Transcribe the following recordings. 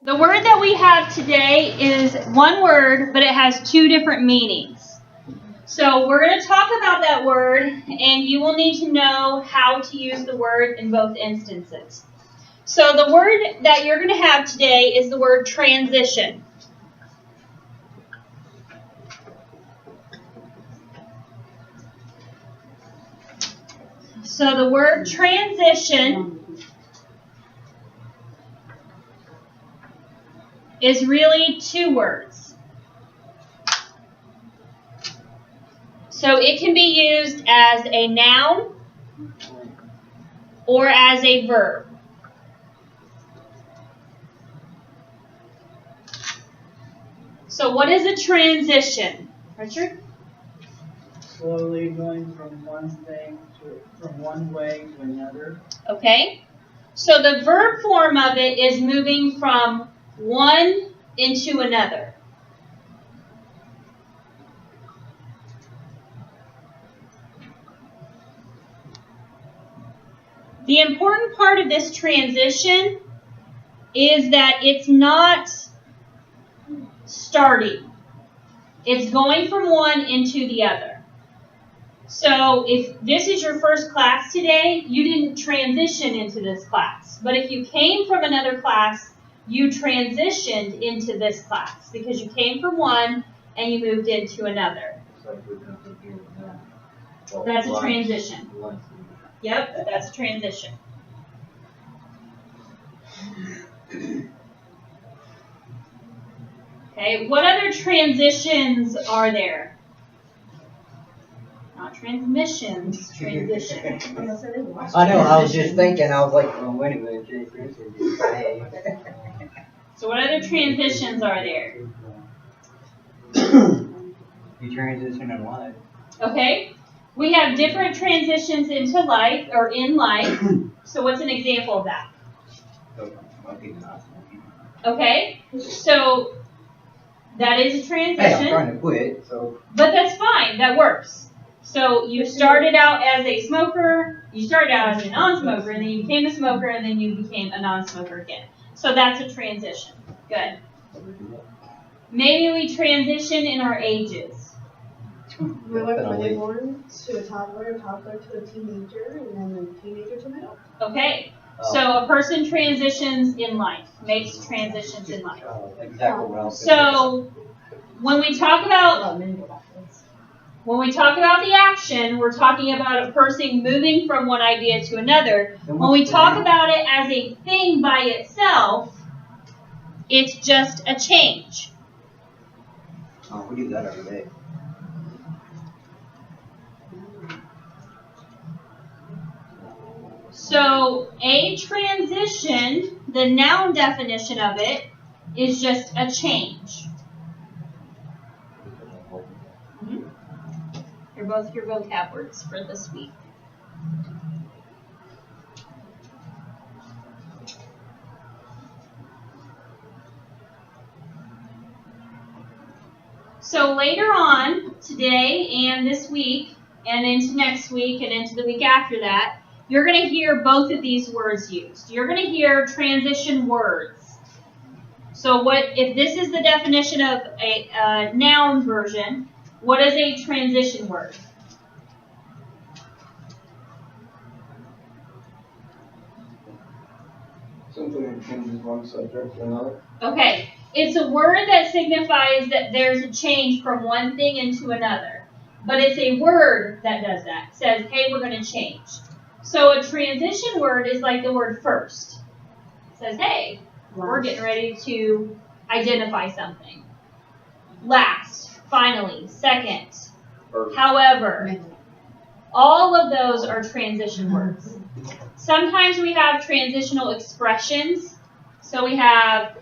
The word that we have today is one word, but it has two different meanings. So we're going to talk about that word, and you will need to know how to use the word in both instances. So the word that you're going to have today is the word transition. So the word transition is really two words. So it can be used as a noun or as a verb. So what is a transition, Richard? Slowly going from one way to another. Okay. So the verb form of it is moving from one into another. The important part of this transition is that it's not starting. It's going from one into the other. So if this is your first class today, you didn't transition into this class. But if you came from another class, you transitioned into this class because you came from one and you moved into another. That's a transition. Yep, that's a transition. Okay, what other transitions are there? Not transmissions, transition. I know, I was just thinking, I was like, well, wait a minute, So what other transitions are there? You transition in life. Okay, we have different transitions into life, or in life. So what's an example of that? Okay, so that is a transition. Hey, I'm trying to quit, so. But that's fine, that works. So you started out as a smoker, you started out as a non-smoker, and then you became a smoker, and then you became a non-smoker again. So that's a transition. Good. Maybe we transition in our ages. We went from a newborn to a toddler to a teenager, and then a teenager to an adult. Okay. So a person transitions in life, makes transitions in life. So when we talk about the action, we're talking about a person moving from one idea to another. When we talk about it as a thing by itself, it's just a change. Oh, we do that every day. So a transition, the noun definition of it, is just a change. They're both your vocab words for this week. So later on, today and this week, and into next week, and into the week after that, you're going to hear both of these words used. You're going to hear transition words. So if this is the definition of a noun version, what is a transition word? Something that changes one subject to another. Okay, it's a word that signifies that there's a change from one thing into another. But it's a word that does that. It says, hey, we're going to change. So a transition word is like the word first. It says, hey, we're getting ready to identify something. Last, finally, second, however. All of those are transition words. Sometimes we have transitional expressions. So we have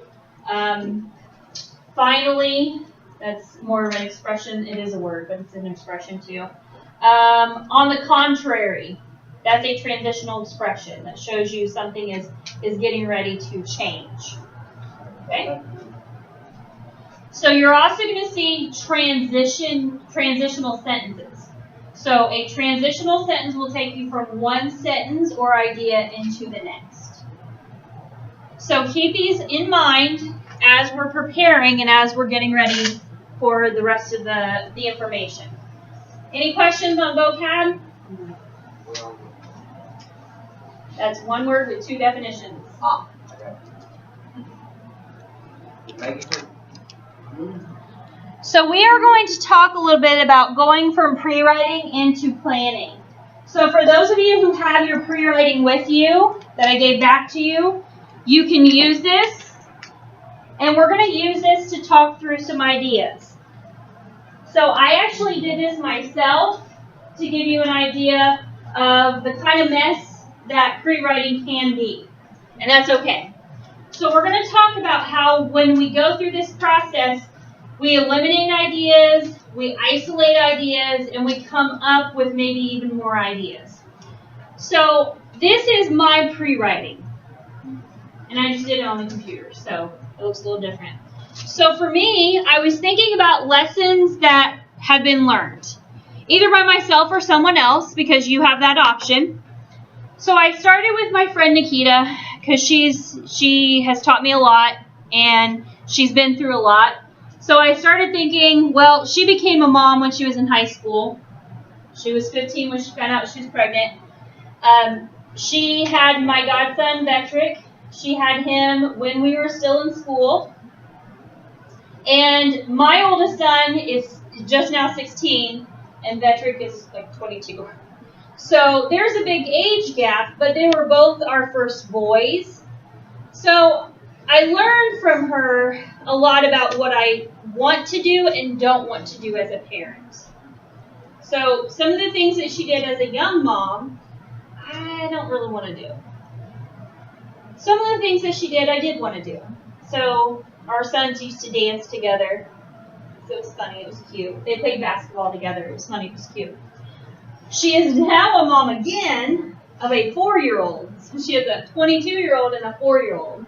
finally, that's more of an expression. It is a word, but it's an expression too. On the contrary, that's a transitional expression that shows you something is getting ready to change. Okay? So you're also going to see transitional sentences. So a transitional sentence will take you from one sentence or idea into the next. So keep these in mind as we're preparing and as we're getting ready for the rest of the information. Any questions on vocab? That's one word with two definitions. So we are going to talk a little bit about going from pre-writing into planning. So for those of you who have your pre-writing with you that I gave back to you, you can use this, and we're going to use this to talk through some ideas. So I actually did this myself to give you an idea of the kind of mess that pre-writing can be, and that's okay. So we're going to talk about how when we go through this process, we eliminate ideas, we isolate ideas, and we come up with maybe even more ideas. So this is my pre-writing, and I just did it on the computer, so it looks a little different. So for me, I was thinking about lessons that have been learned, either by myself or someone else, because you have that option. So I started with my friend Nikita, because she has taught me a lot, and she's been through a lot. So I started thinking, well, she became a mom when she was in high school. She was 15 when she found out she was pregnant. She had my godson, Vetrick. She had him when we were still in school. And my oldest son is just now 16, and Vetrick is like 22. So there's a big age gap, but they were both our first boys. So I learned from her a lot about what I want to do and don't want to do as a parent. So some of the things that she did as a young mom, I don't really want to do. Some of the things that she did, I did want to do. So our sons used to dance together. So it was funny. It was cute. They played basketball together. It was funny. It was cute. She is now a mom again of a 4-year-old. So she has a 22-year-old and a 4-year-old.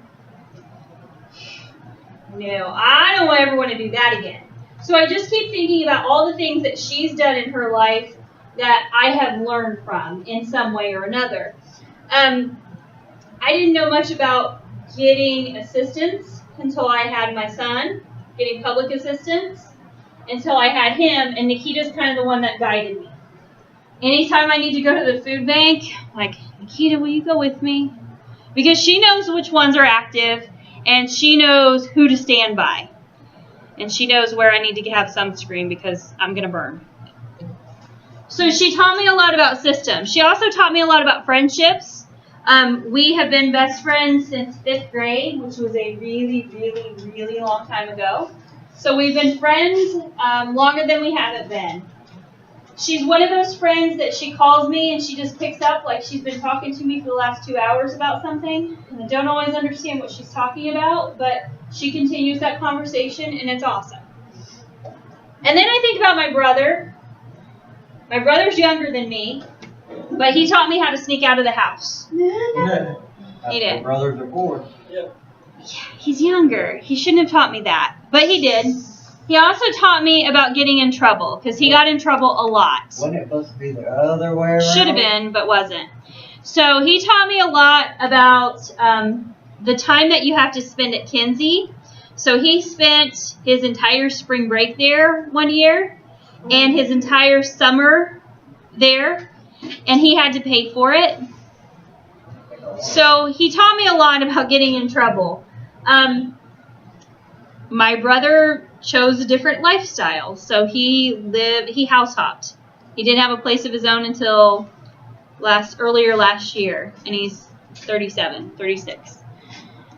No, I don't ever want to do that again. So I just keep thinking about all the things that she's done in her life that I have learned from in some way or another. I didn't know much about getting assistance until I had my son, getting public assistance, until I had him, and Nikita's kind of the one that guided me. Anytime I need to go to the food bank, like, Nikita, will you go with me? Because she knows which ones are active, and she knows who to stand by. And she knows where I need to have sunscreen because I'm going to burn. So she taught me a lot about systems. She also taught me a lot about friendships. We have been best friends since 5th grade, which was a really, really, really long time ago. So we've been friends longer than we haven't been. She's one of those friends that she calls me and she just picks up like she's been talking to me for the last 2 hours about something. And I don't always understand what she's talking about, but she continues that conversation and it's awesome. And then I think about my brother. My brother's younger than me, but he taught me how to sneak out of the house. He did. Brothers are born. Yeah, he's younger. He shouldn't have taught me that, but he did. He also taught me about getting in trouble, because he got in trouble a lot. Wasn't it supposed to be the other way around? Should have been, but wasn't. So he taught me a lot about the time that you have to spend at Kinsey. So he spent his entire spring break there one year, and his entire summer there, and he had to pay for it. So he taught me a lot about getting in trouble. My brother chose a different lifestyle. So he house hopped. He didn't have a place of his own until earlier last year, and he's 36.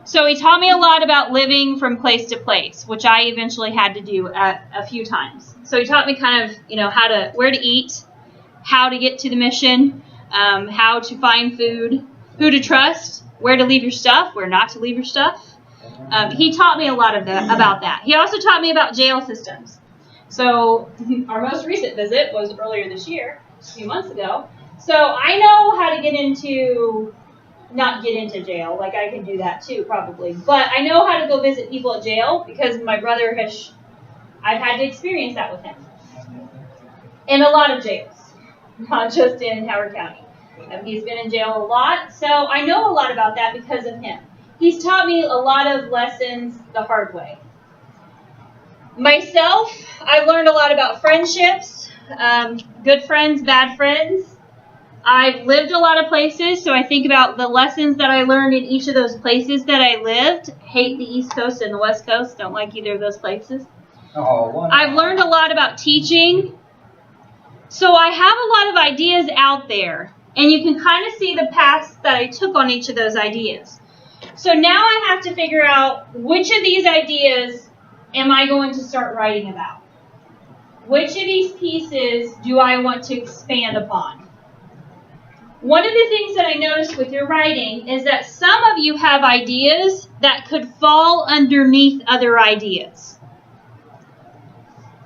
So he taught me a lot about living from place to place, which I eventually had to do a few times. So he taught me kind of, where to eat, how to get to the mission, how to find food, who to trust, where to leave your stuff, where not to leave your stuff. He taught me a lot about that. He also taught me about jail systems. So our most recent visit was earlier this year, a few months ago. So I know how to not get into jail. Like I can do that too, probably. But I know how to go visit people at jail because my brother I've had to experience that with him. In a lot of jails, not just in Howard County. He's been in jail a lot, so I know a lot about that because of him. he's taught me a lot of lessons the hard way. Myself, I've learned a lot about friendships, good friends, bad friends. I've lived a lot of places, so I think about the lessons that I learned in each of those places that I lived. Hate the East Coast and the West Coast, don't like either of those places. I've learned a lot about teaching. So I have a lot of ideas out there, and you can kind of see the paths that I took on each of those ideas. So now I have to figure out which of these ideas am I going to start writing about? Which of these pieces do I want to expand upon? One of the things that I noticed with your writing is that some of you have ideas that could fall underneath other ideas.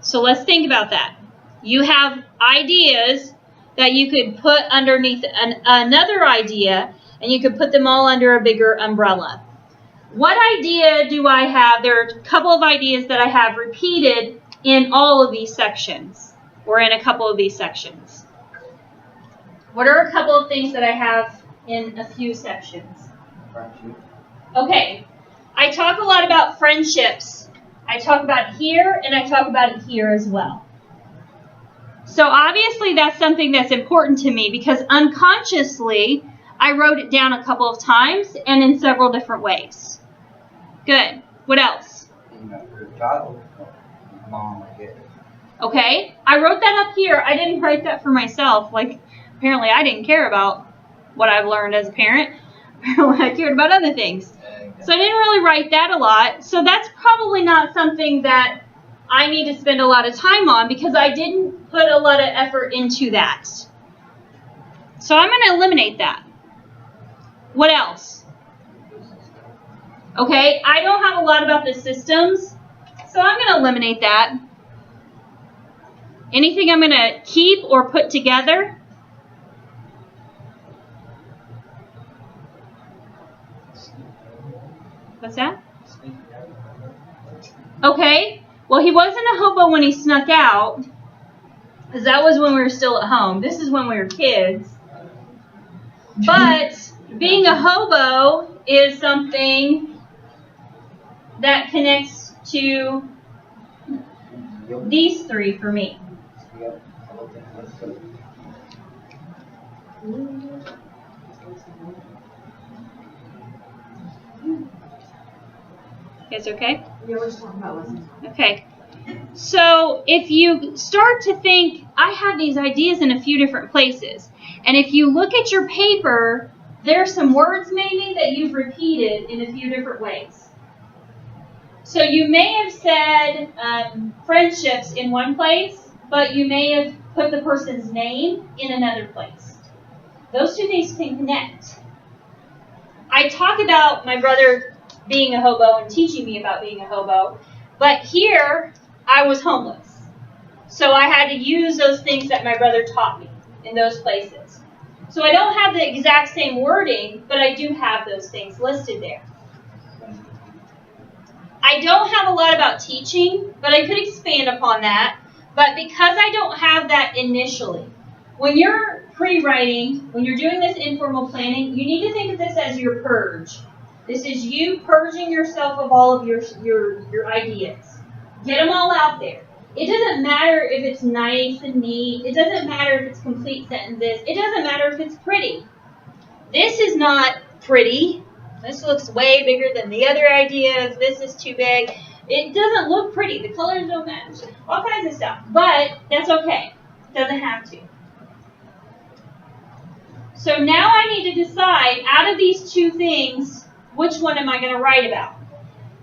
So let's think about that. You have ideas that you could put underneath another idea, and you could put them all under a bigger umbrella. What idea do I have? There are a couple of ideas that I have repeated in all of these sections, or in a couple of these sections. What are a couple of things that I have in a few sections? Okay, I talk a lot about friendships. I talk about it here, and I talk about it here as well. So obviously that's something that's important to me because unconsciously I wrote it down a couple of times and in several different ways. Good. What else? Your child, mom, I guess. Okay, I wrote that up here. I didn't write that for myself. Like, apparently I didn't care about what I've learned as a parent. Apparently I cared about other things. So I didn't really write that a lot. So that's probably not something that I need to spend a lot of time on because I didn't put a lot of effort into that. So I'm going to eliminate that. What else? Okay, I don't have a lot about the systems, so I'm going to eliminate that. Anything I'm going to keep or put together? What's that? Okay, well, he wasn't a hobo when he snuck out, because that was when we were still at home. This is when we were kids. But being a hobo is something that connects to these three for me. You guys okay? Yeah, we're just talking about lessons. Okay. So if you start to think, I have these ideas in a few different places, and if you look at your paper, there are some words maybe that you've repeated in a few different ways. So you may have said friendships in one place, but you may have put the person's name in another place. Those two things can connect. I talk about my brother being a hobo and teaching me about being a hobo, but here I was homeless. So I had to use those things that my brother taught me in those places. So I don't have the exact same wording, but I do have those things listed there. I don't have a lot about teaching, but I could expand upon that. But because I don't have that initially, when you're pre-writing, when you're doing this informal planning, you need to think of this as your purge. This is you purging yourself of all of your ideas. Get them all out there. It doesn't matter if it's nice and neat. It doesn't matter if it's complete sentences. It doesn't matter if it's pretty. This is not pretty. This looks way bigger than the other ideas. This is too big. It doesn't look pretty. The colors don't match. All kinds of stuff. But that's okay. It doesn't have to. So now I need to decide, out of these two things, which one am I going to write about?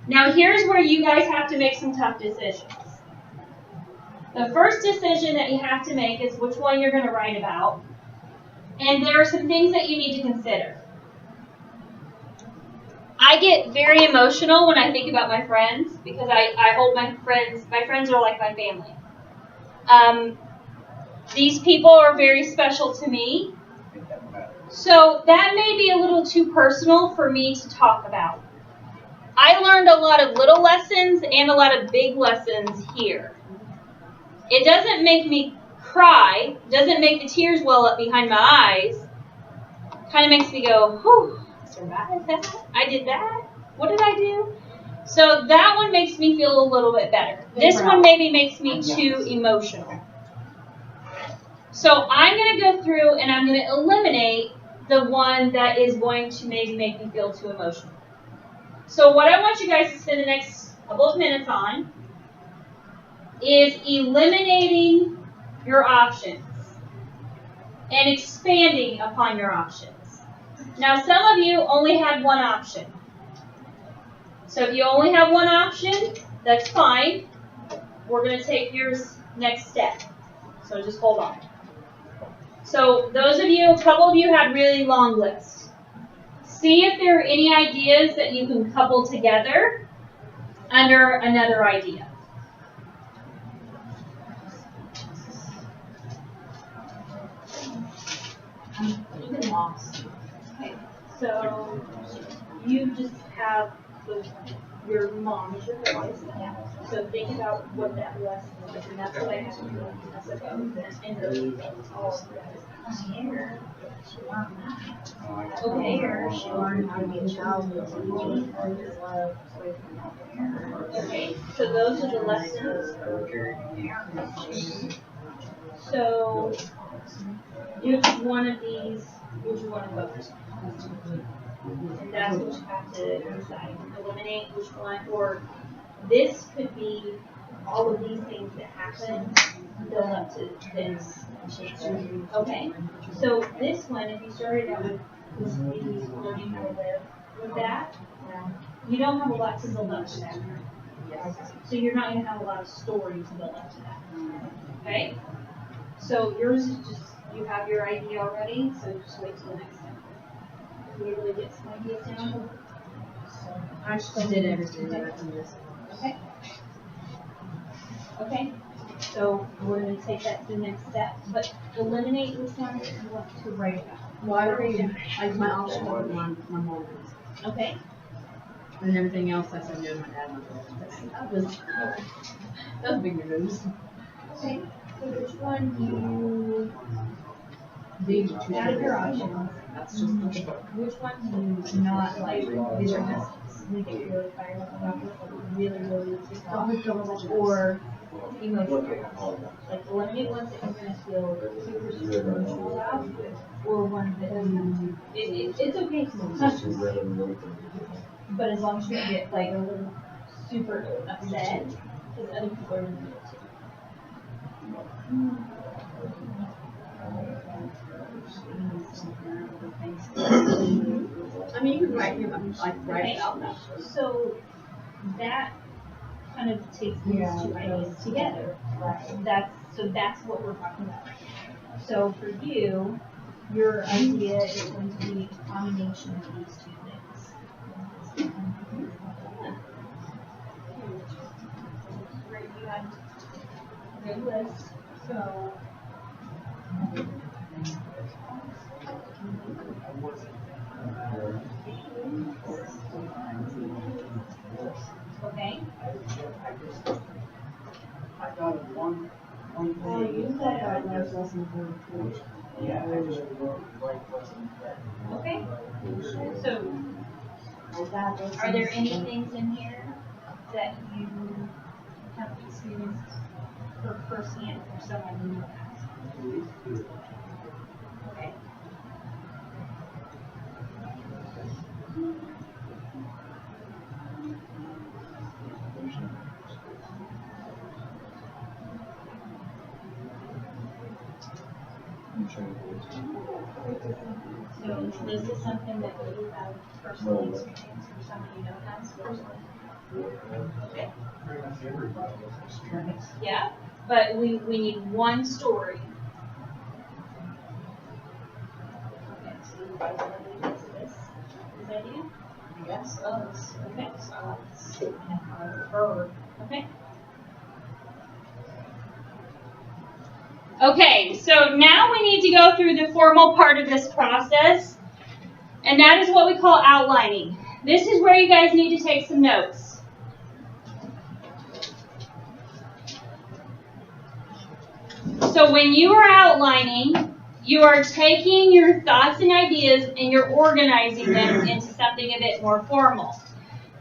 Now here's where you guys have to make some tough decisions. The first decision that you have to make is which one you're going to write about. And there are some things that you need to consider. I get very emotional when I think about my friends because I hold my friends are like my family. These people are very special to me. So that may be a little too personal for me to talk about. I learned a lot of little lessons and a lot of big lessons here. It doesn't make me cry, doesn't make the tears well up behind my eyes. Kind of makes me go, whew, forgot that. I did that. What did I do? So that one makes me feel a little bit better. This one maybe makes me too emotional. So I'm going to go through and I'm going to eliminate the one that is going to maybe make me feel too emotional. So what I want you guys to spend the next couple of minutes on is eliminating your options and expanding upon your options. Now, some of you only had one option. So if you only have one option, that's fine. We're going to take yours next step. So just hold on. So those of you, a couple of you had really long lists. See if there are any ideas that you can couple together under another idea. I'm even lost. Okay, so you just have your mom is your voice. Yeah. So think about what that lesson was, and that's what I have to do. That's what I was all of that. Here, she learned that. Okay, here, she learned how to be a child. Okay, so those are the lessons. So, which one of these would you want to focus on? And that's what you have to decide. Eliminate which one, or this could be all of these things that happen build up to this. Okay, so this one, if you started out with this lady learning how to live with that, you don't have a lot to build up to that. So you're not going to have a lot of story to build up to that. Okay, so yours is just, you have your idea already, so just wait till the next time. We really get some ideas down. I just did everything that I can miss. Okay. Okay. So we're going to take that to the next step, but eliminate which one you want to write about. Well, I already, my option was my mom. Okay. And everything else I said no to my dad. That was big news. Okay. So which one do you out of your options? That's just Which one do you not like? These are just we get really fired up about this, like really, really or emotional. Like eliminate ones that you're gonna feel super emotional about, or ones that it's okay sometimes. But as long as you don't get like a little super upset, because other people are gonna do it too. I mean, you can write write about that. So that kind of takes these two ideas together. That's what we're talking about. So for you, your idea is going to be a combination of these two things. Right, you had a good list. So okay. I got it one You said our last lesson Yeah, I just wrote like lesson. Okay. So are there any things in here that you have experienced firsthand from someone in the past? Okay. So this is something that you have personally experienced or someone you know has personally. Okay. Yeah, but we need one story. Okay, so you guys want to leave this idea? Yes. Okay. Okay. Okay, so now we need to go through the formal part of this process, and that is what we call outlining. This is where you guys need to take some notes. So when you are outlining, You are taking your thoughts and ideas and you're organizing them into something a bit more formal.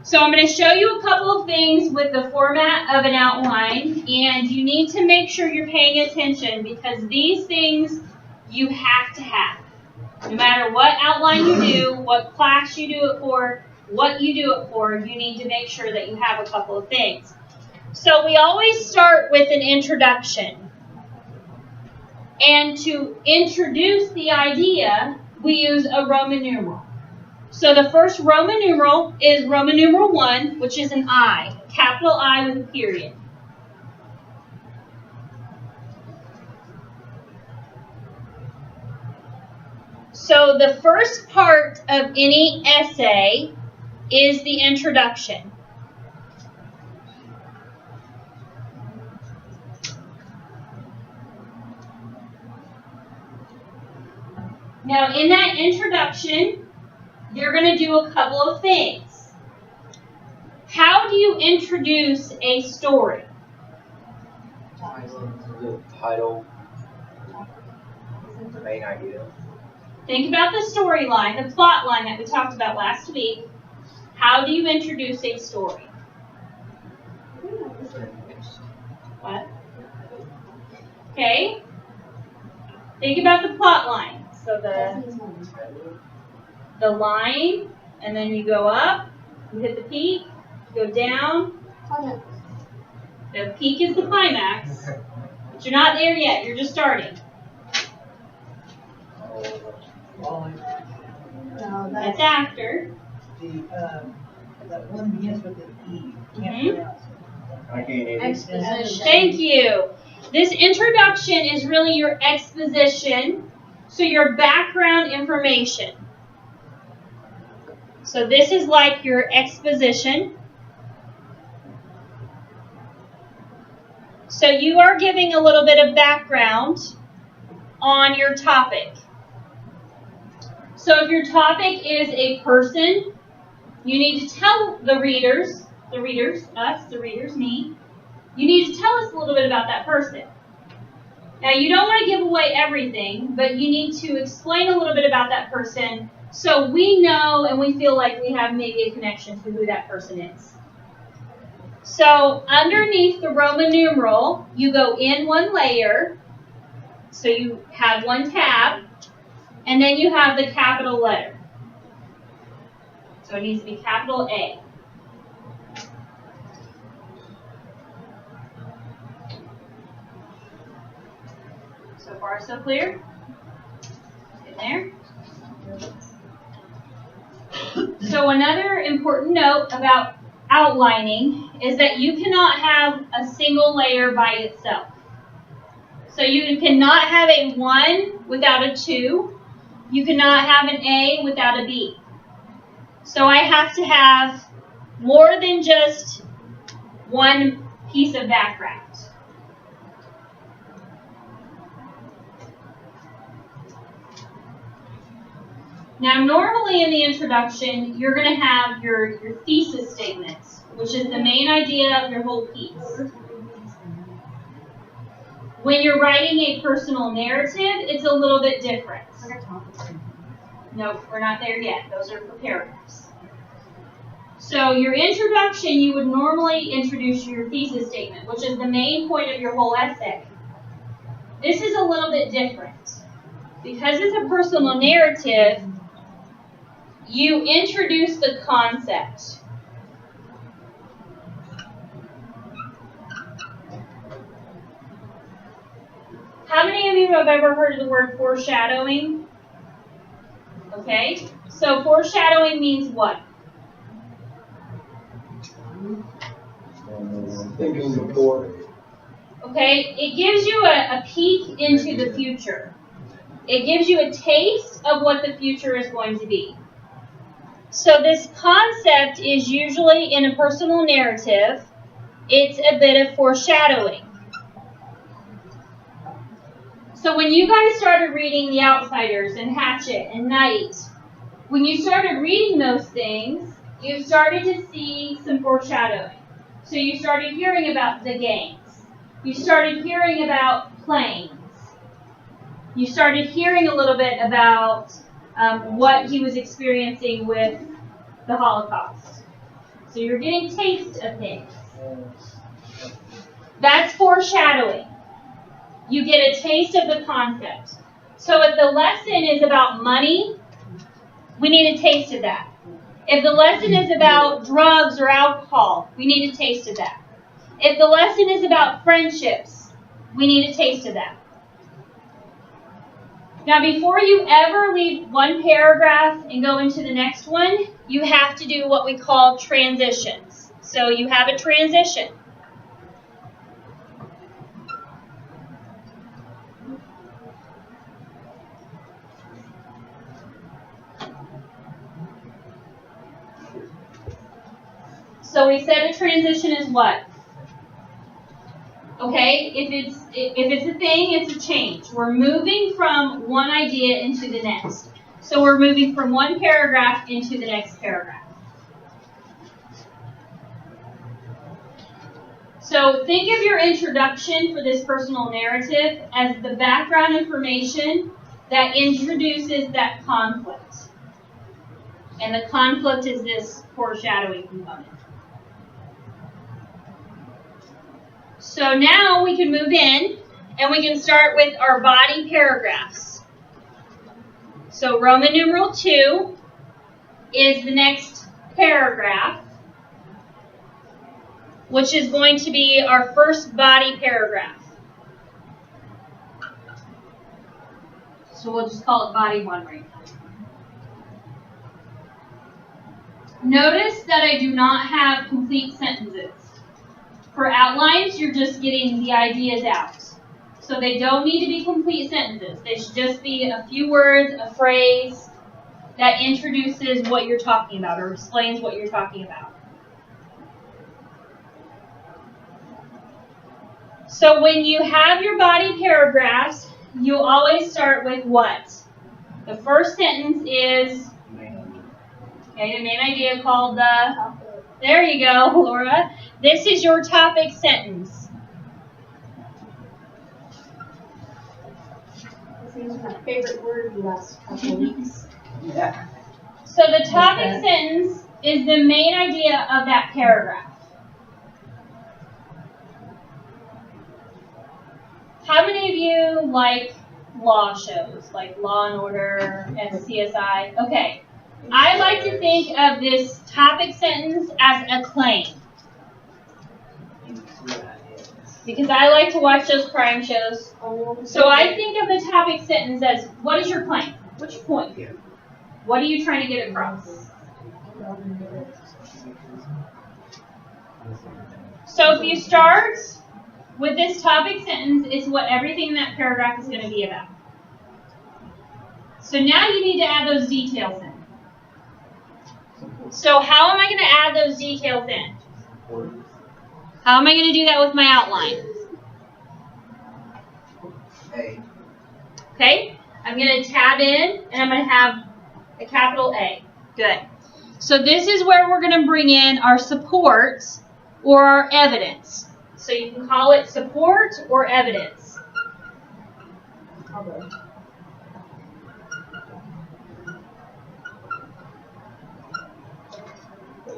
So I'm going to show you a couple of things with the format of an outline, and you need to make sure you're paying attention because these things you have to have. No matter what outline you do, what class you do it for, what you do it for, you need to make sure that you have a couple of things. So we always start with an introduction. And to introduce the idea, we use a Roman numeral. So the first Roman numeral is Roman numeral 1, which is an I, capital I with a period. So the first part of any essay is the introduction. Now, in that introduction, you're going to do a couple of things. How do you introduce a story? The title, the main idea. Think about the storyline, the plot line that we talked about last week. How do you introduce a story? What? Okay. Think about the plot line. So the line, and then you go up, you hit the peak, you go down. The peak is the climax, but you're not there yet. You're just starting. No, That's after. That one begins with an E. I can't even. Exposition. Thank you. This introduction is really your exposition, so your background information. So this is like your exposition. So you are giving a little bit of background on your topic. So if your topic is a person, you need to tell the readers, me, you need to tell us a little bit about that person. Now, you don't want to give away everything, but you need to explain a little bit about that person so we know and we feel like we have maybe a connection to who that person is. So underneath the Roman numeral, you go in one layer, so you have one tab, and then you have the capital letter. So it needs to be capital A. So far, so clear? In there? So another important note about outlining is that you cannot have a single layer by itself. So you cannot have a 1 without a 2. You cannot have an A without a B. So I have to have more than just one piece of background. Now, normally in the introduction, you're going to have your thesis statements, which is the main idea of your whole piece. When you're writing a personal narrative, it's a little bit different. Nope, we're not there yet. Those are for paragraphs. So your introduction, you would normally introduce your thesis statement, which is the main point of your whole essay. This is a little bit different. Because it's a personal narrative, you introduce the concept. How many of you have ever heard of the word foreshadowing? Okay, so foreshadowing means what? Thinking before. Okay, it gives you a peek into the future. It gives you a taste of what the future is going to be. So this concept is usually in a personal narrative. It's a bit of foreshadowing. So when you guys started reading The Outsiders and Hatchet and Night, when you started reading those things, you started to see some foreshadowing. So you started hearing about the gangs. You started hearing about planes. you started hearing a little bit about what he was experiencing with the Holocaust. So you're getting taste of things. That's foreshadowing. You get a taste of the concept. So if the lesson is about money, we need a taste of that. If the lesson is about drugs or alcohol, we need a taste of that. If the lesson is about friendships, we need a taste of that. Now, before you ever leave one paragraph and go into the next one, you have to do what we call transitions. So you have a transition. So we said a transition is what? Okay, if it's a thing, it's a change. We're moving from one idea into the next. So we're moving from one paragraph into the next paragraph. So think of your introduction for this personal narrative as the background information that introduces that conflict. And the conflict is this foreshadowing component. So now we can move in and we can start with our body paragraphs. So Roman numeral 2 is the next paragraph, which is going to be our first body paragraph. So we'll just call it body 1 right now. Notice that I do not have complete sentences. For outlines, you're just getting the ideas out. So they don't need to be complete sentences. They should just be a few words, a phrase that introduces what you're talking about or explains what you're talking about. So when you have your body paragraphs, you always start with what? The first sentence is, okay, the main idea called the, there you go, Laura. This is your topic sentence. This is my favorite word the last couple of weeks. Yeah. So the topic sentence is the main idea of that paragraph. How many of you like law shows, like Law and Order and CSI? Okay. I like to think of this topic sentence as a claim. Because I like to watch those crime shows. So I think of the topic sentence as, what is your claim? What's your point here? What are you trying to get across? So if you start with this topic sentence, it's what everything in that paragraph is going to be about. So now you need to add those details in. So how am I going to add those details in? How am I going to do that with my outline? Okay, I'm going to tab in and I'm going to have a capital A. Good. So this is where we're going to bring in our support or our evidence. So you can call it support or evidence.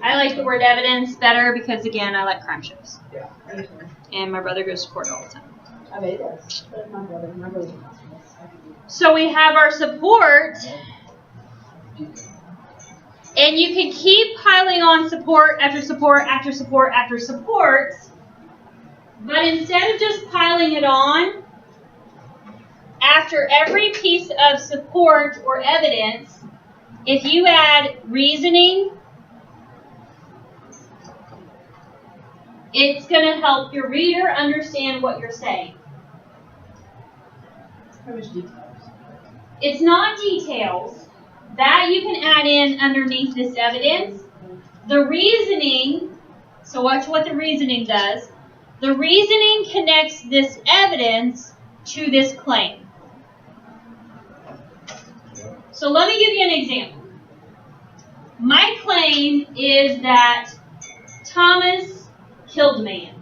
I like the word evidence better because, again, I like crime shows. Yeah. And my brother goes to court all the time. I bet it does. But my brother's in hospital. So we have our support. And you can keep piling on support after support after support after support. But instead of just piling it on, after every piece of support or evidence, if you add reasoning, it's going to help your reader understand what you're saying. How much details? It's not details. That you can add in underneath this evidence. The reasoning, so watch what the reasoning does. The reasoning connects this evidence to this claim. So let me give you an example. My claim is that Thomas killed a man.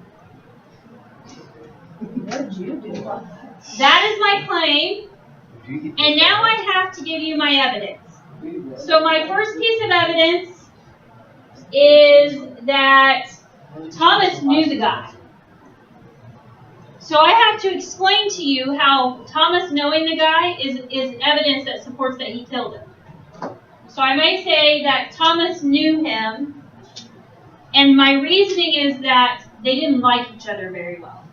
What did you do? That is my claim. And now I have to give you my evidence. So my first piece of evidence is that Thomas knew the guy. So I have to explain to you how Thomas knowing the guy is evidence that supports that he killed him. So I might say that Thomas knew him, and my reasoning is that they didn't like each other very well.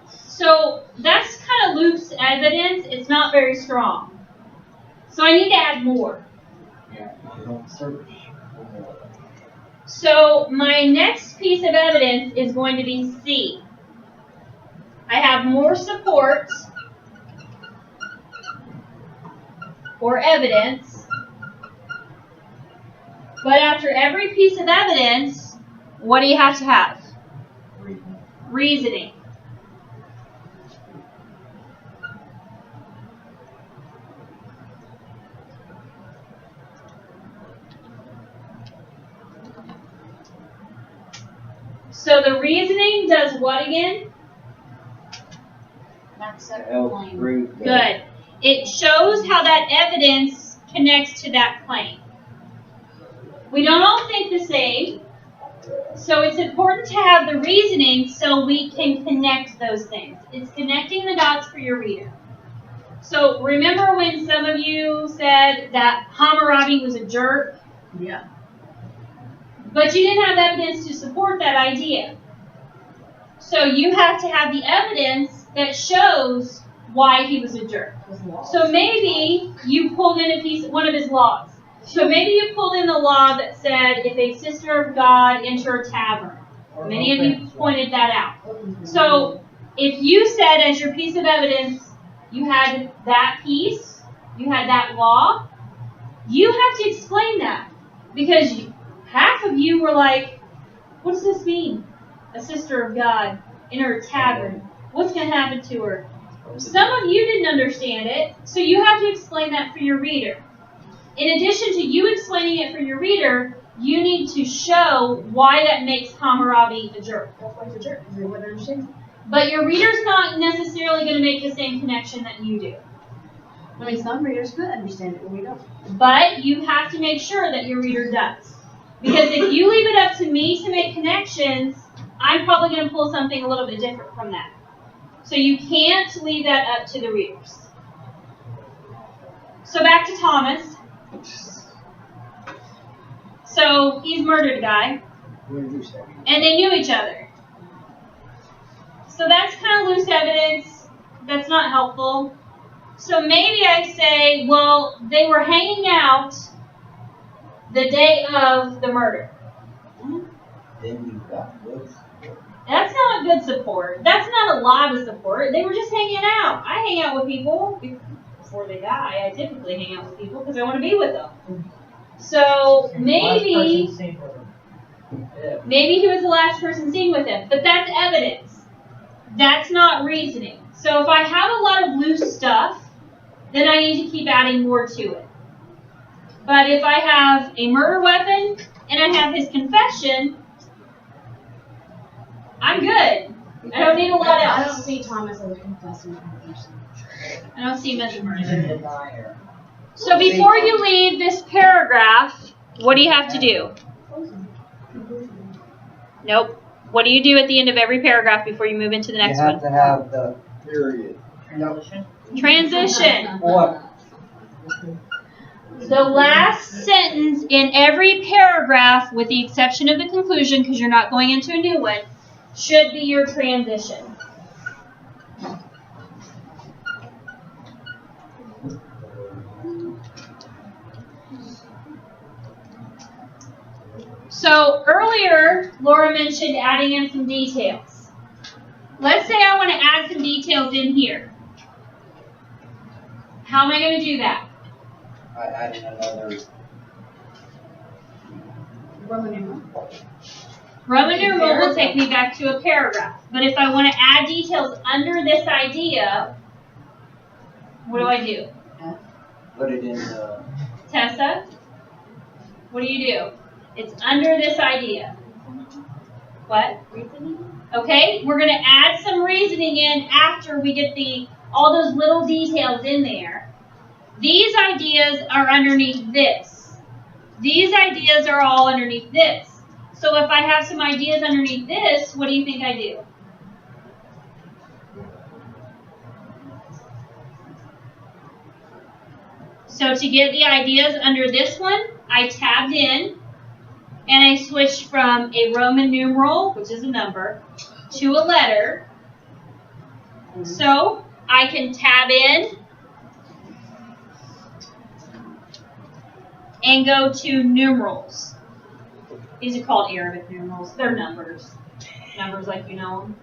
So that's kind of Luke's evidence. It's not very strong. So I need to add more. So my next piece of evidence is going to be C. I have more support or evidence, but after every piece of evidence, what do you have to have? Reasoning. So the reasoning does what again? Good. It shows how that evidence connects to that claim. We don't all think the same, so it's important to have the reasoning so we can connect those things. It's connecting the dots for your reader. So remember when some of you said that Hammurabi was a jerk? Yeah. But you didn't have evidence to support that idea. So you have to have the evidence that shows why he was a jerk. So maybe you pulled in one of his laws. So maybe you pulled in the law that said if a sister of God enter a tavern. Many of you pointed that out. So if you said as your piece of evidence you had that piece, you had that law, you have to explain that. Because half of you were like, what does this mean? A sister of God enter a tavern. What's going to happen to her? Some of you didn't understand it, so you have to explain that for your reader. In addition to you explaining it for your reader, you need to show why that makes Hammurabi a jerk. That's why he's a jerk, because they wouldn't understand. But your reader's not necessarily going to make the same connection that you do. I mean, some readers could understand it, but we don't. But you have to make sure that your reader does. Because if you leave it up to me to make connections, I'm probably going to pull something a little bit different from that. So you can't leave that up to the readers. So back to Thomas. So he's murdered a guy. And they knew each other. So that's kind of loose evidence. That's not helpful. So maybe I say, well, they were hanging out the day of the murder. That's not good support. That's not a lot of support. They were just hanging out. I hang out with people before they die. I typically hang out with people because I want to be with them. So maybe he was the last person seen with him. But that's evidence. That's not reasoning. So if I have a lot of loose stuff, then I need to keep adding more to it. But if I have a murder weapon and I have his confession, I'm good. I don't need a lot else. I don't see Thomas as a confessing person. I don't see him as a murderer. So before you leave this paragraph, what do you have to do? Nope. What do you do at the end of every paragraph before you move into the next You have one? to have the Period. Transition. what? The last sentence in every paragraph, with the exception of the conclusion, because you're not going into a new one, should be your transition. So earlier, Laura mentioned adding in some details. Let's say I want to add some details in here. How am I going to do that? I added another. Roman numeral. Roman numeral will take me back to a paragraph. But if I want to add details under this idea, what do I do? Put it in the. Tessa, what do? It's under this idea. What? Reasoning? Okay, we're going to add some reasoning in after we get the all those little details in there. These ideas are underneath this. These ideas are all underneath this. So if I have some ideas underneath this, what do you think I do? So to get the ideas under this one, I tabbed in and I switched from a Roman numeral, which is a number, to a letter. So I can tab in and go to numerals. These are called Arabic numerals. They're numbers. Numbers like you know them.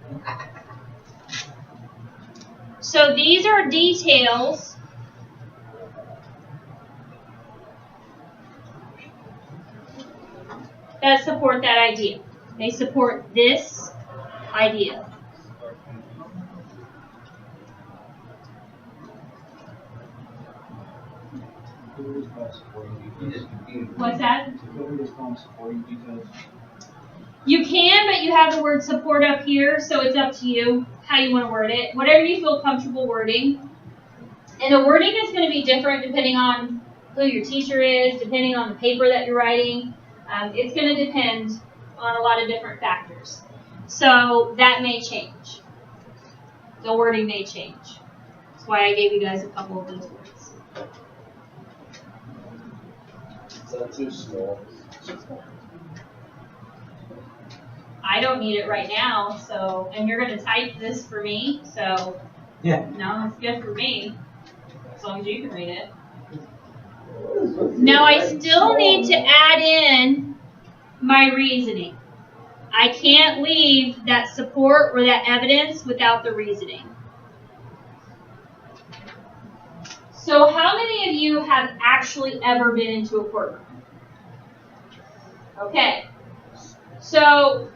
So these are details that support that idea. They support this idea. What's that? You can, but you have the word support up here, so it's up to you how you want to word it. Whatever you feel comfortable wording. And the wording is going to be different depending on who your teacher is, depending on the paper that you're writing. It's going to depend on a lot of different factors. So that may change. The wording may change. That's why I gave you guys a couple of those words. Is that too small? I don't need it right now, so, and you're going to type this for me, so, Yeah. no, it's good for me, as long as you can read it. Now, I still need to add in my reasoning. I can't leave that support or that evidence without the reasoning. So, how many of you have actually ever been into a courtroom? Okay. So,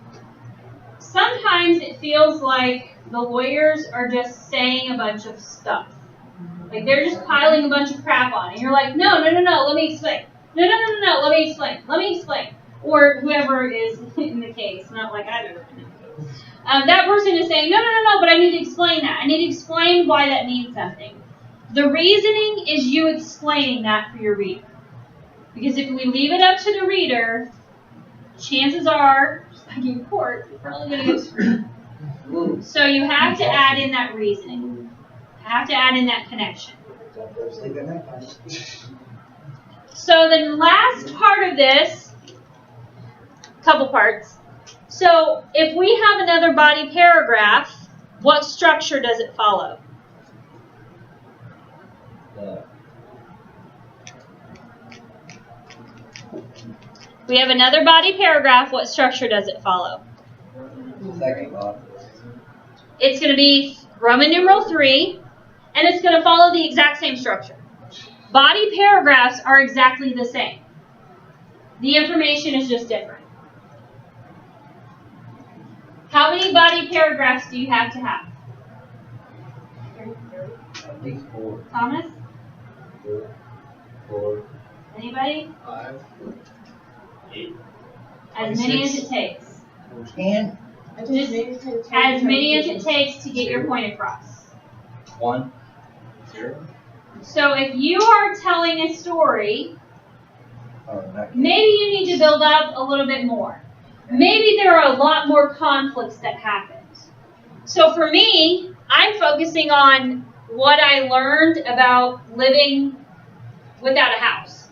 sometimes it feels like the lawyers are just saying a bunch of stuff. Like they're just piling a bunch of crap on. And you're like, no, let me explain. No, let me explain. Or whoever is in the case, not like I've ever been in the case. That person is saying, no, but I need to explain that. I need to explain why that means something. The reasoning is you explaining that for your reader. Because if we leave it up to the reader, chances are, just like in court, you're probably going to get screwed. So you have to add in that reasoning. You have to add in that connection. So the last part of this, couple parts. So if we have another body paragraph, what structure does it follow? We have another body paragraph. What structure does it follow? Second body. It's going to be Roman numeral 3, and it's going to follow the exact same structure. Body paragraphs are exactly the same. The information is just different. How many body paragraphs do you have to have? At least 4. Thomas? 4. Anybody? 5. 8. As many as it takes. 10. Just as many as it takes to get your point across. 1. 0. So if you are telling a story, Oh, not maybe you need to build up a little bit more. Maybe there are a lot more conflicts that happened. So for me, I'm focusing on what I learned about living without a house.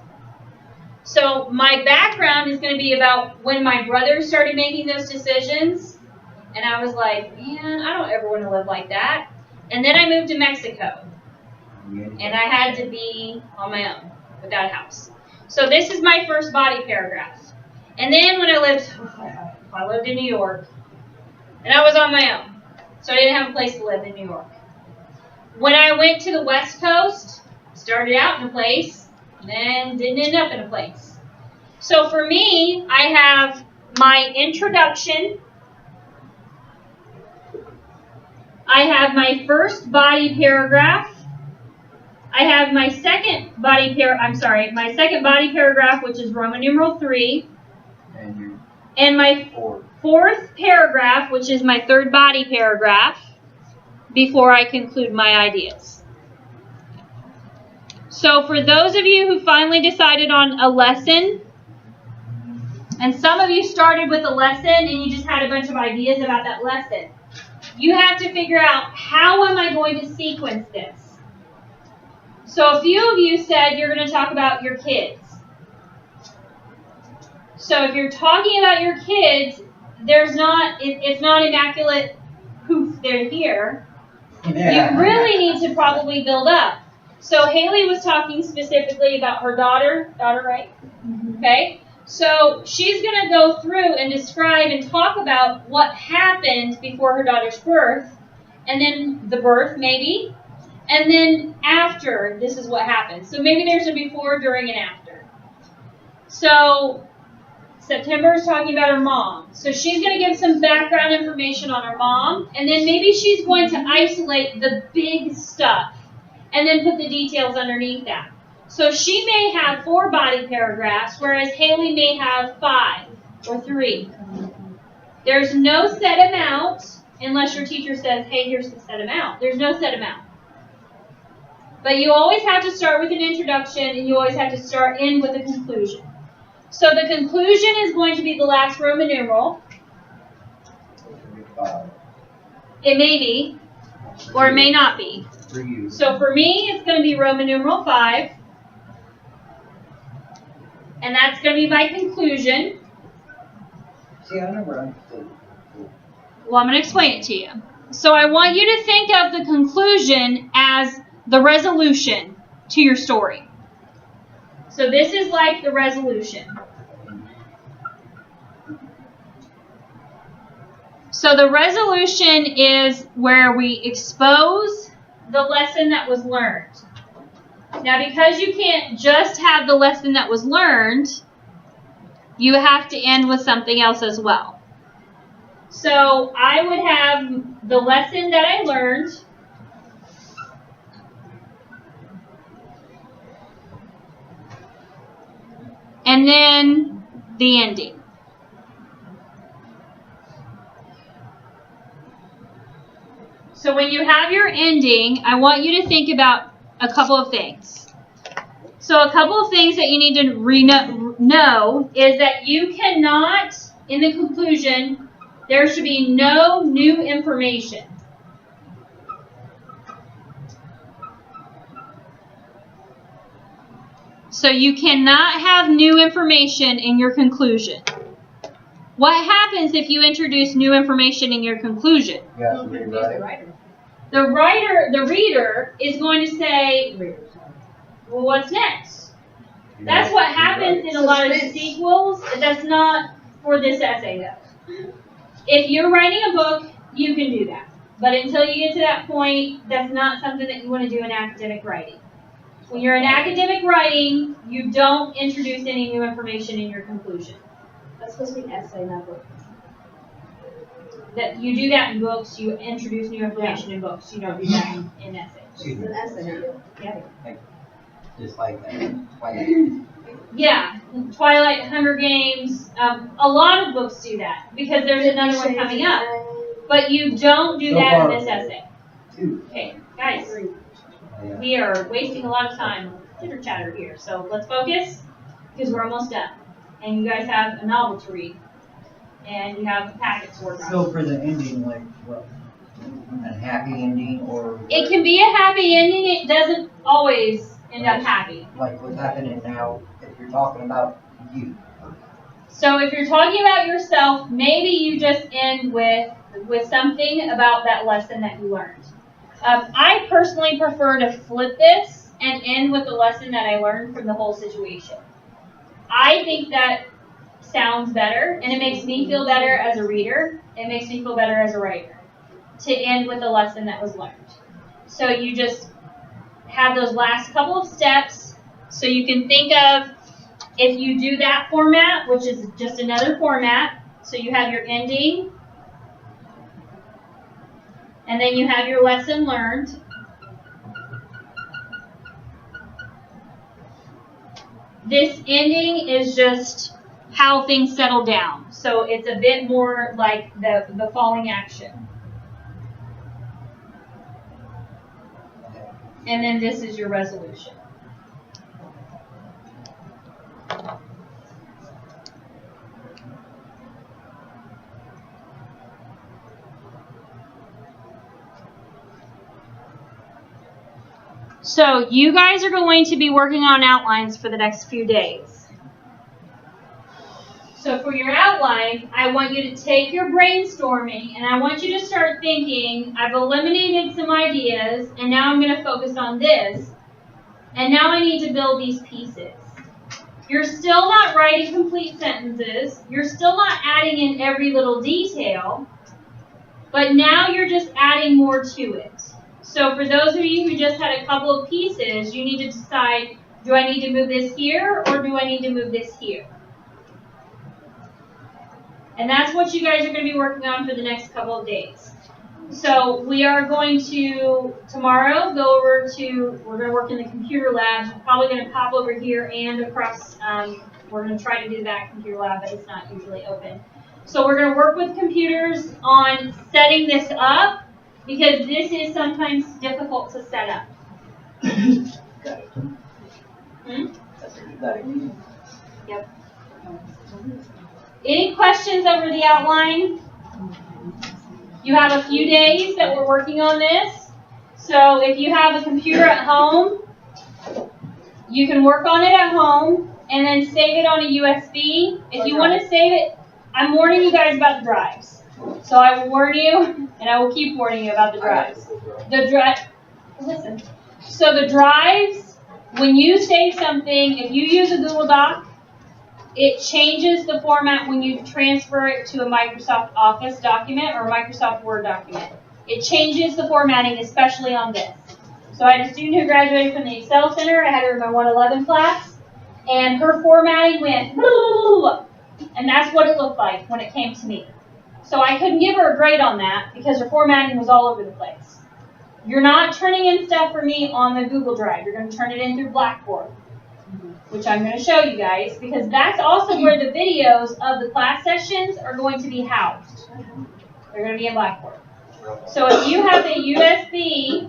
So my background is going to be about when my brother started making those decisions, and I was like, man, I don't ever want to live like that. And then I moved to Mexico, and I had to be on my own without a house. So this is my first body paragraph. And then when I lived in New York, and I was on my own, so I didn't have a place to live in New York. When I went to the West Coast, started out in a place, then didn't end up in a place. So for me, I have my introduction. I have my first body paragraph. I have my second body my second body paragraph, which is Roman numeral 3. And my 4. fourth paragraph, which is my third body paragraph. before I conclude my ideas. So for those of you who finally decided on a lesson, and some of you started with a lesson and you just had a bunch of ideas about that lesson, you have to figure out, how am I going to sequence this? So a few of you said you're going to talk about your kids. So if you're talking about your kids, it's not immaculate poof, they're here. Yeah. You really need to probably build up. So Haley was talking specifically about her daughter, right? Okay? So she's going to go through and describe and talk about what happened before her daughter's birth, and then the birth maybe, and then after, this is what happened. So maybe there's a before, during, and after. So September is talking about her mom. So she's going to give some background information on her mom, and then maybe she's going to isolate the big stuff and then put the details underneath that. So she may have 4 body paragraphs, whereas Haley may have 5 or 3. There's no set amount unless your teacher says, hey, here's the set amount. There's no set amount. But you always have to start with an introduction, and you always have to end with a conclusion. So the conclusion is going to be the last Roman numeral. It may be, or it may not be. For you. So for me, it's going to be Roman numeral 5. And that's going to be my conclusion. See, I never understood. Well, I'm going to explain it to you. So I want you to think of the conclusion as the resolution to your story. So this is like the resolution. So the resolution is where we expose the lesson that was learned. Now, because you can't just have the lesson that was learned, you have to end with something else as well. So I would have the lesson that I learned, and then the ending. So when you have your ending, I want you to think about a couple of things. So a couple of things that you need to know is that you cannot, in the conclusion, there should be no new information. So you cannot have new information in your conclusion. What happens if you introduce new information in your conclusion? You have to rewrite it. The reader is going to say, well, what's next? That's what happens in a lot of sequels. That's not for this essay, though. If you're writing a book, you can do that. But until you get to that point, that's not something that you want to do in academic writing. When you're in academic writing, you don't introduce any new information in your conclusion. That's supposed to be an essay, not book. That you do that in books. You introduce new information in books. You don't do that in essays. Excuse It's me. an essay. Yeah. Just like that. Yeah, Twilight, Hunger Games. A lot of books do that because there's another one coming up. But you don't do that in this essay. Okay, guys, we are wasting a lot of time chitter chatter here. So let's focus because we're almost done, and you guys have a novel to read, and you have packets to work on. So for the ending, like what? A happy ending or? It can be a happy ending. It doesn't always end up happy. Like what's happening now, if you're talking about you. So if you're talking about yourself, maybe you just end with something about that lesson that you learned. I personally prefer to flip this and end with the lesson that I learned from the whole situation. I think that sounds better, and it makes me feel better as a reader. It makes me feel better as a writer to end with a lesson that was learned. So you just have those last couple of steps so you can think of, if you do that format, which is just another format, so you have your ending, and then you have your lesson learned. This ending is just how things settle down. So it's a bit more like the falling action. And then this is your resolution. So you guys are going to be working on outlines for the next few days. So for your outline, I want you to take your brainstorming and I want you to start thinking, I've eliminated some ideas and now I'm going to focus on this. And now I need to build these pieces. You're still not writing complete sentences. You're still not adding in every little detail. But now you're just adding more to it. So for those of you who just had a couple of pieces, you need to decide, do I need to move this here or do I need to move this here? And that's what you guys are going to be working on for the next couple of days. So we are going to, tomorrow, we're going to work in the computer labs. We're probably going to pop over here and across, we're going to try to do that computer lab, but it's not usually open. So we're going to work with computers on setting this up, because this is sometimes difficult to set up. Yep. Any questions over the outline? You have a few days that we're working on this. So if you have a computer at home, you can work on it at home and then save it on a USB. If you want to save it, I'm warning you guys about the drives. So I will warn you, and I will keep warning you about the drives. Listen. So the drives, when you save something, if you use a Google Doc, it changes the format when you transfer it to a Microsoft Office document or a Microsoft Word document. It changes the formatting, especially on this. So I had a student who graduated from the Excel Center. I had her in my 111 class, and her formatting went, and that's what it looked like when it came to me. So I couldn't give her a grade on that because her formatting was all over the place. You're not turning in stuff for me on the Google Drive. You're going to turn it in through Blackboard, which I'm going to show you guys, because that's also where the videos of the class sessions are going to be housed. They're going to be in Blackboard. So if you have a USB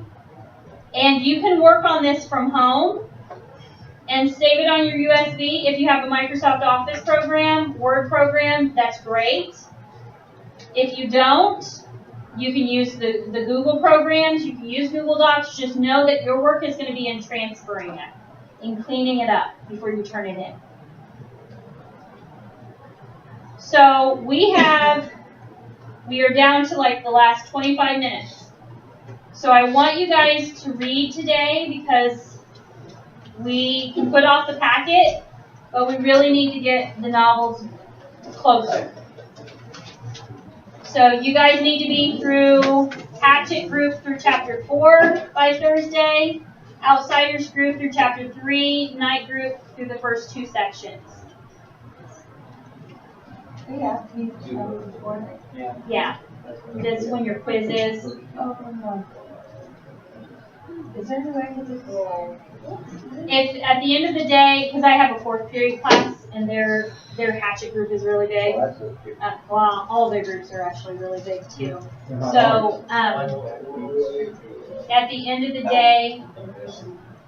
and you can work on this from home and save it on your USB, if you have a Microsoft Office program, Word program, that's great. If you don't, you can use the Google programs, you can use Google Docs. Just know that your work is going to be in transferring it, in cleaning it up before you turn it in. So we are down to like the last 25 minutes. So I want you guys to read today because we can put off the packet, but we really need to get the novels closer. So you guys need to be through Hatchet Group through Chapter 4 by Thursday, Outsiders Group through Chapter 3, Night Group through the first 2 sections. Yeah. Yeah, that's when your quiz is. Is there any way to just go? If at the end of the day, because I have a 4th period class and their Hatchet Group is really big. Well, all their groups are actually really big too. So at the end of the day,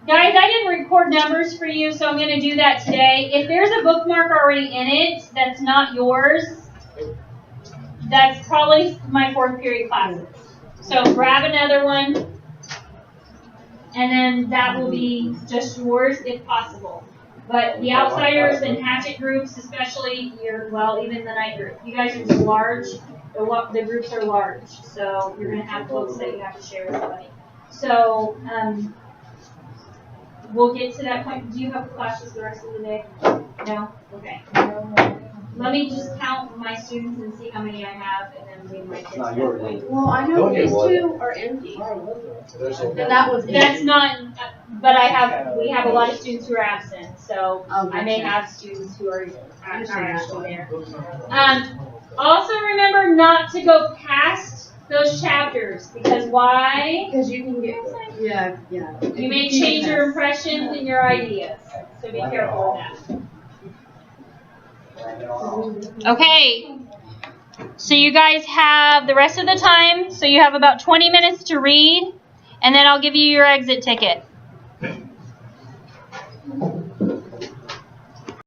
guys, I didn't record numbers for you, so I'm going to do that today. If there's a bookmark already in it that's not yours, that's probably my 4th period classes. So grab another one, and then that will be just yours if possible. But the Outsiders and Hatchet groups, especially even the Night group, you guys are just large. The groups are large, so you're going to have books that you have to share with somebody. So we'll get to that point. Do you have classes the rest of the day? No? Okay. Let me just count my students and see how many I have, and then leave my kids. Well, I know these 2 are empty. And that was That's not, but we have a lot of students who are absent, so I may have students who are actually there. Also remember not to go past those chapters, because why? Because you can get, yeah. You may change your impressions and your ideas, so be careful with that. Okay, so you guys have the rest of the time, so you have about 20 minutes to read, and then I'll give you your exit ticket.